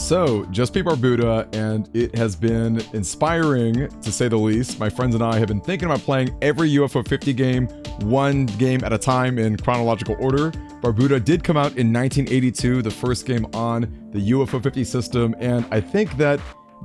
So, just beat Barbuta, and it has been inspiring, to say the least. My friends and I have been thinking about playing every UFO 50 game, one game at a time in chronological order. Barbuta did come out in 1982, the first game on the UFO 50 system, and I think that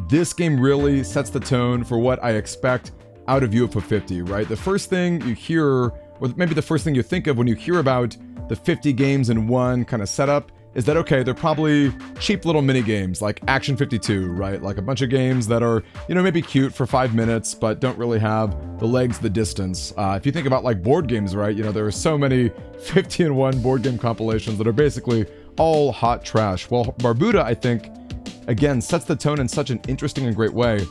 this game really sets the tone for what I expect out of UFO 50, right? The first thing you hear, or maybe the first thing you think of when you hear about the 50 games in one kind of setup, is that, okay, they're probably cheap little mini games like Action 52, right? Like a bunch of games that are, you know, maybe cute for 5 minutes, but don't really have the legs, the distance. If you think about like board games, right? You know, there are so many 50-in-1 board game compilations that are basically all hot trash. Well, Barbuta, I think, again, sets the tone in such an interesting and great way,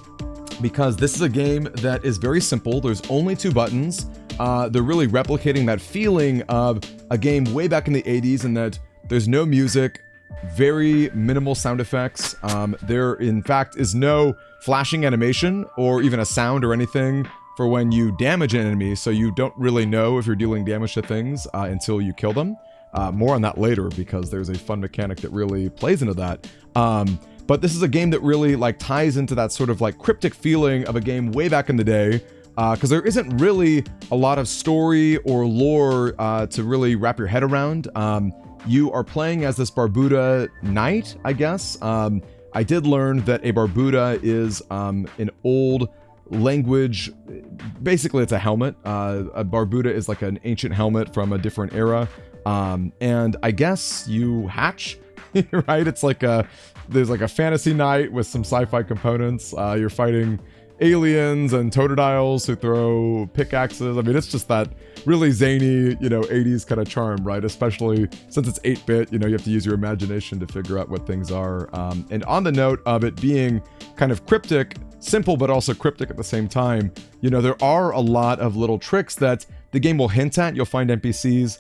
because this is a game that is very simple. There's only 2 buttons. They're really replicating that feeling of a game way back in the 80s, in that there's no music, very minimal sound effects. There, in fact, is no flashing animation or even a sound or anything for when you damage an enemy, so you don't really know if you're dealing damage to things until you kill them. More on that later, because there's a fun mechanic that really plays into that. But this is a game that really like ties into that sort of like cryptic feeling of a game way back in the day, because there isn't really a lot of story or lore to really wrap your head around. You are playing as this Barbuta knight, I guess. I did learn that a Barbuta is an old language. Basically, it's a helmet. A Barbuta is like an ancient helmet from a different era. And I guess you hatch, right? It's like there's like a fantasy knight with some sci-fi components. You're fighting aliens and totodiles who throw pickaxes. I mean, it's just that really zany, you know, 80s kind of charm, right? Especially since it's 8-bit, you know, you have to use your imagination to figure out what things are. And on the note of it being kind of cryptic, simple, but also cryptic at the same time, you know, there are a lot of little tricks that the game will hint at. You'll find NPCs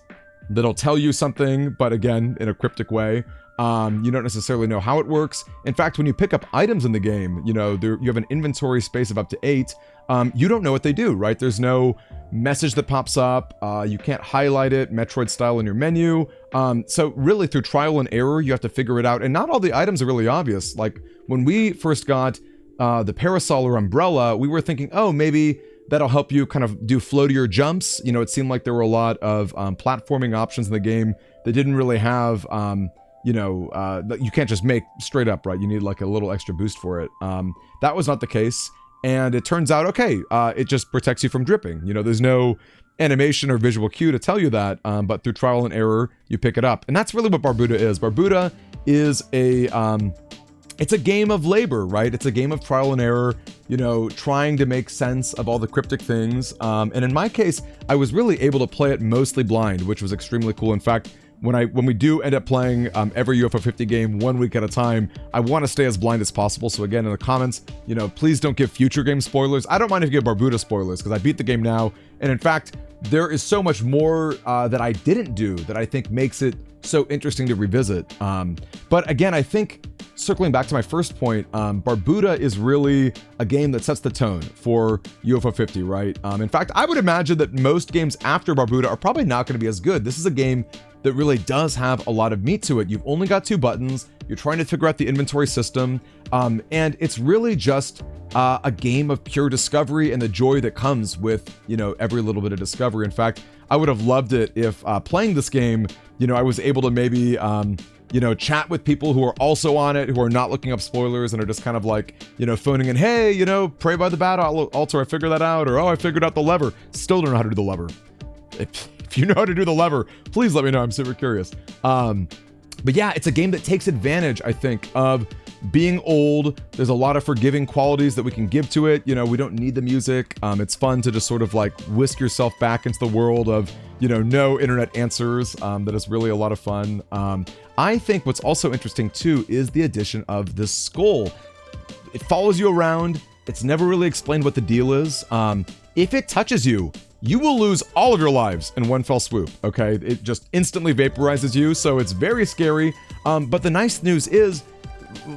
that'll tell you something, but again, in a cryptic way. You don't necessarily know how it works. In fact, when you pick up items in the game, you know, you have an inventory space of up to 8. You don't know what they do, right? There's no message that pops up. You can't highlight it Metroid style in your menu. So really through trial and error, you have to figure it out. And not all the items are really obvious. Like when we first got the parasol or umbrella, we were thinking, oh, maybe that'll help you kind of do floatier jumps. You know, it seemed like there were a lot of platforming options in the game that didn't really have... you know, you can't just make straight up, right? You need like a little extra boost for it. That was not the case. And it turns out, okay, it just protects you from dripping. You know, there's no animation or visual cue to tell you that, but through trial and error, you pick it up. And that's really what Barbuta is. Barbuta is it's a game of labor, right? It's a game of trial and error, you know, trying to make sense of all the cryptic things. And in my case, I was really able to play it mostly blind, which was extremely cool. In fact, when we do end up playing every UFO 50 game 1 week at a time, I want to stay as blind as possible. So again, in the comments, you know, please don't give future game spoilers. I don't mind if you give Barbuta spoilers, because I beat the game now. And in fact, there is so much more that I didn't do that I think makes it so interesting to revisit. But again, I think, circling back to my first point, Barbuta is really a game that sets the tone for UFO 50, right? In fact, I would imagine that most games after Barbuta are probably not going to be as good. This is a game that really does have a lot of meat to it. You've only got 2 buttons. You're trying to figure out the inventory system. And it's really just a game of pure discovery and the joy that comes with, you know, every little bit of discovery. In fact, I would have loved it if playing this game, you know, I was able to maybe, you know, chat with people who are also on it, who are not looking up spoilers and are just kind of like, you know, phoning in, hey, you know, pray by the battle altar, I figured that out, or, oh, I figured out the lever. Still don't know how to do the lever. If you know how to do the lever, please let me know. I'm super curious. But yeah, it's a game that takes advantage, I think, of being old. There's a lot of forgiving qualities that we can give to it. You know, we don't need the music. It's fun to just sort of like whisk yourself back into the world of, you know, no internet answers. That is really a lot of fun. I think what's also interesting too is the addition of this skull. It follows you around. It's never really explained what the deal is. If it touches you, you will lose all of your lives in one fell swoop, okay? It just instantly vaporizes you, so it's very scary. But the nice news is,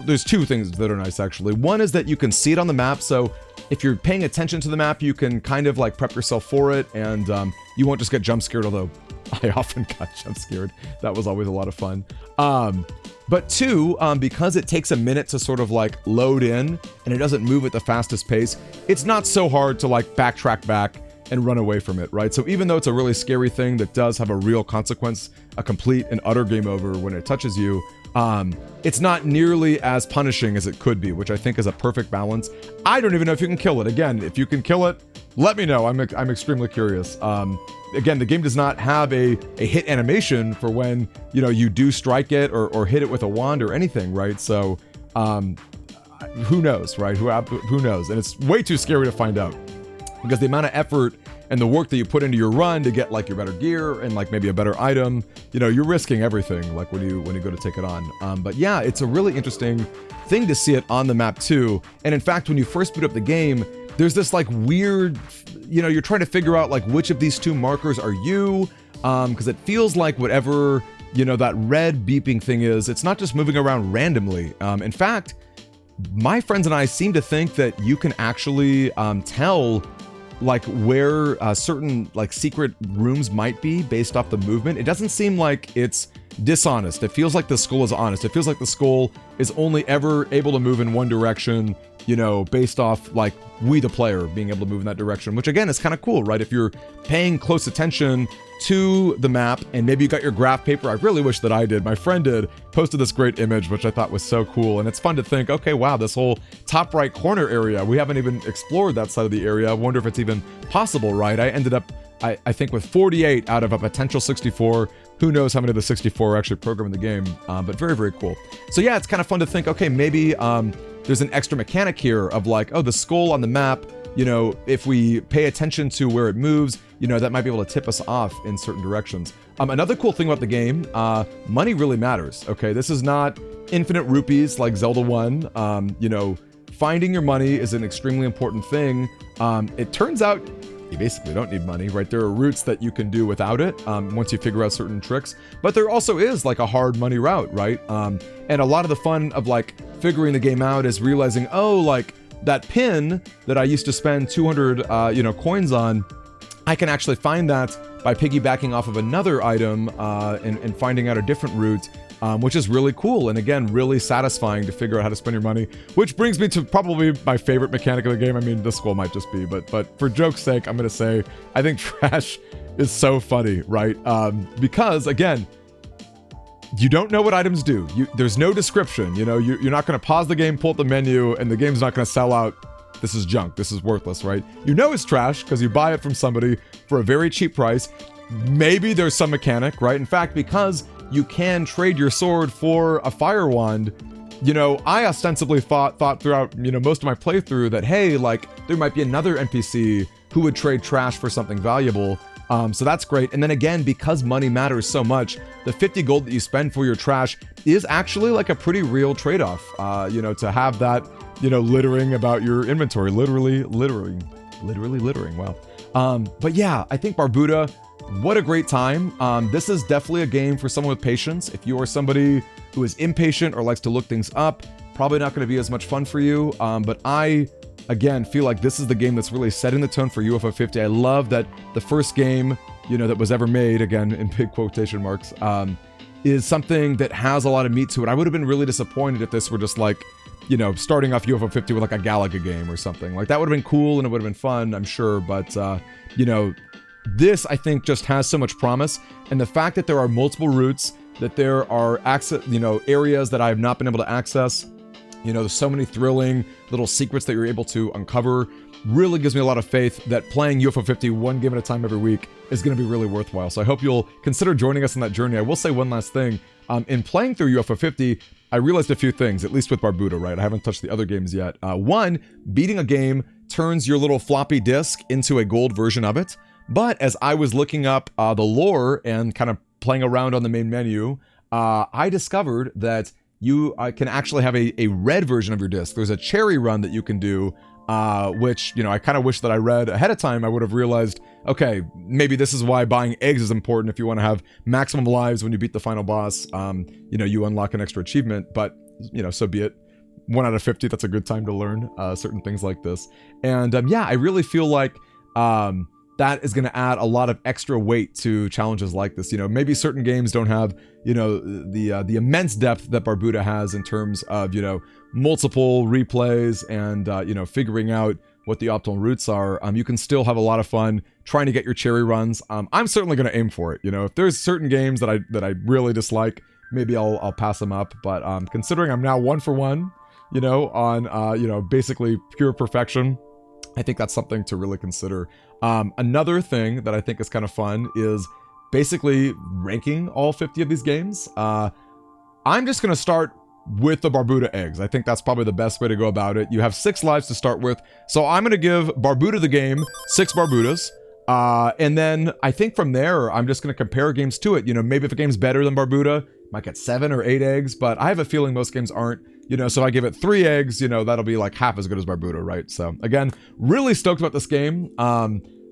there's 2 things that are nice, actually. One is that you can see it on the map, so if you're paying attention to the map, you can kind of like prep yourself for it, and you won't just get jump scared, although I often got jump scared. That was always a lot of fun. But two, because it takes a minute to sort of like load in and it doesn't move at the fastest pace, it's not so hard to like backtrack back and run away from it, right? So even though it's a really scary thing that does have a real consequence, a complete and utter game over when it touches you, it's not nearly as punishing as it could be, which I think is a perfect balance. I don't even know if you can kill it. Again, if you can kill it, let me know. I'm extremely curious. Again, the game does not have a hit animation for when, you know, you do strike it or hit it with a wand or anything, right? So, who knows, right? Who knows? And it's way too scary to find out, because the amount of effort and the work that you put into your run to get like your better gear and like maybe a better item, you know, you're risking everything like when you go to take it on. But yeah, it's a really interesting thing to see it on the map too. And in fact, when you first boot up the game, there's this like weird, you know, you're trying to figure out like which of these two markers are you, because it feels like whatever, you know, that red beeping thing is, it's not just moving around randomly. In fact, my friends and I seem to think that you can actually tell like where certain like secret rooms might be based off the movement. It doesn't seem like it's dishonest. It feels like the skull is honest. It feels like the skull is only ever able to move in one direction, you know, based off like we the player being able to move in that direction, which again is kind of cool, right? If you're paying close attention to the map and maybe you got your graph paper, I really wish that I did. My friend did, posted this great image, which I thought was so cool. And it's fun to think, okay, wow, this whole top right corner area, we haven't even explored that side of the area. I wonder if it's even possible, right? I ended up, I think with 48 out of a potential 64. Who knows how many of the 64 are actually programmed in the game, but very, very cool. So yeah, it's kind of fun to think, okay, maybe there's an extra mechanic here of like, oh, the skull on the map, you know, if we pay attention to where it moves, you know, that might be able to tip us off in certain directions. Another cool thing about the game, money really matters, okay? This is not infinite rupees like Zelda 1. You know, finding your money is an extremely important thing. It turns out you basically don't need money, right? There are routes that you can do without it once you figure out certain tricks, but there also is like a hard money route, right? And a lot of the fun of like figuring the game out is realizing, oh, like that pin that I used to spend 200, you know, coins on, I can actually find that by piggybacking off of another item and finding out a different route, which is really cool. And again, really satisfying to figure out how to spend your money, which brings me to probably my favorite mechanic of the game. I mean, this skull might just be, but for joke's sake, I'm going to say, I think trash is so funny, right? Because again, you don't know what items do. There's no description, you know, you're not going to pause the game, pull up the menu, and the game's not going to sell out, this is junk, this is worthless, right? You know it's trash because you buy it from somebody for a very cheap price. Maybe there's some mechanic, right? In fact, because you can trade your sword for a fire wand, you know, I ostensibly thought throughout, you know, most of my playthrough that, hey, like, there might be another NPC who would trade trash for something valuable. So that's great. And then again, because money matters so much, the 50 gold that you spend for your trash is actually like a pretty real trade-off, you know, to have that, you know, littering about your inventory, literally littering, wow. But yeah, I think Barbuta, what a great time. This is definitely a game for someone with patience. If you are somebody who is impatient or likes to look things up, probably not going to be as much fun for you. But I, again, feel like this is the game that's really setting the tone for UFO 50. I love that the first game, you know, that was ever made, again, in big quotation marks, is something that has a lot of meat to it. I would have been really disappointed if this were just like, you know, starting off UFO 50 with like a Galaga game or something. Like, that would have been cool and it would have been fun, I'm sure. But, you know, this, I think, just has so much promise. And the fact that there are multiple routes, that there are access, you know, areas that I have not been able to access, you know, there's so many thrilling little secrets that you're able to uncover, really gives me a lot of faith that playing UFO 50 one game at a time every week is going to be really worthwhile. So I hope you'll consider joining us on that journey. I will say one last thing. In playing through UFO 50, I realized a few things, at least with Barbuta, right? I haven't touched the other games yet. One, beating a game turns your little floppy disk into a gold version of it. But as I was looking up the lore and kind of playing around on the main menu, I discovered that you can actually have a red version of your disc. There's a cherry run that you can do, which, you know, I kind of wish that I read ahead of time. I would have realized, okay, maybe this is why buying eggs is important. If you want to have maximum lives when you beat the final boss, you know, you unlock an extra achievement, but, you know, so be it. 1 out of 50, that's a good time to learn certain things like this. And yeah, I really feel like, that is going to add a lot of extra weight to challenges like this. You know, maybe certain games don't have, you know, the immense depth that Barbuta has in terms of, you know, multiple replays and, you know, figuring out what the optimal routes are. You can still have a lot of fun trying to get your cherry runs. I'm certainly going to aim for it. You know, if there's certain games that I really dislike, maybe I'll pass them up. But considering I'm now 1 for 1, you know, on, you know, basically pure perfection, I think that's something to really consider. Another thing that I think is kind of fun is basically ranking all 50 of these games. I'm just going to start with the Barbuta eggs. I think that's probably the best way to go about it. You have 6 lives to start with. So I'm going to give Barbuta the game 6 Barbutas. And then I think from there, I'm just going to compare games to it. You know, maybe if a game's better than Barbuta, might get 7 or 8 eggs, but I have a feeling most games aren't. You know, so I give it 3 eggs, you know, that'll be like half as good as Barbuta, right? So again, really stoked about this game.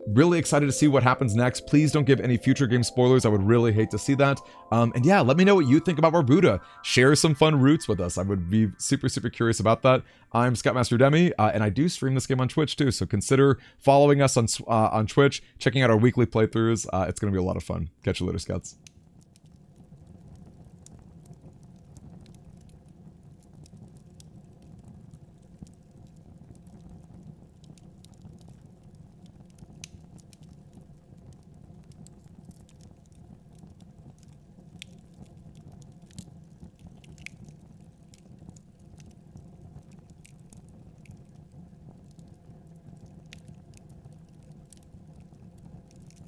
Really excited to see what happens next. Please don't give any future game spoilers. I would really hate to see that. And yeah, let me know what you think about Barbuta. Share some fun routes with us. I would be super, super curious about that. I'm Scoutmaster Demi, and I do stream this game on Twitch too. So consider following us on Twitch, checking out our weekly playthroughs. It's going to be a lot of fun. Catch you later, Scouts.